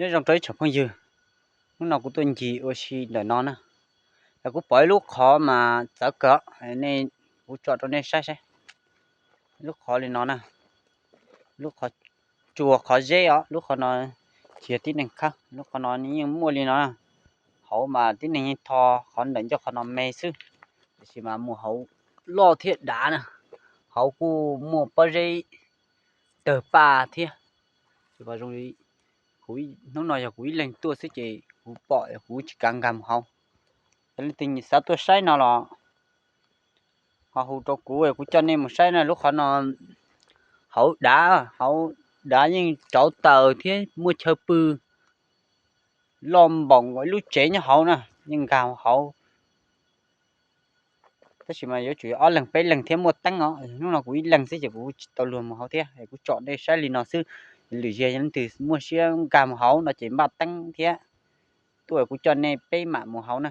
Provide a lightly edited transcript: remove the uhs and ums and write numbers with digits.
nhớ trong tới chọc con dừa lúc nào cũng tuân gì oxy để non á là cũng bởi lúc khó mà sợ cỡ nên cũng chọn cho nên sai sai lúc khó thì nó nè lúc khó chùa khó dễ á lúc khó nó chia tí này khác lúc khó nó những mua liền nó nè hậu mà tí này thò khó đánh cho khó nó mê sư chỉ mà mua hậu lo thiệt đá nè hậu cu mua bao giây tờ pa thiệt thì vào trong đi cuối nó nói là cuối lần tua sẽ chỉ cú bỏ cú chỉ càng gầm không cái tình sao tôi sai nó là họ hú cho cú ấy cú cho nên một sai này lúc họ nó hậu đá nhưng cháu tờ thế mua chơi pư lom bỏng với lúc chế như hậu nè nhưng gào hậu cái gì mà yếu chủ ở lần mấy lần thêm một tăng nó lúc nào cuối lần sẽ chỉ cú tàu luôn mà hậu thế cú chọn đây sai liền nó sư lười dè nhân từ mua xe gầm hậu nó chỉ ba tăng thế tuổi cú cho nên pe mà một hậu nè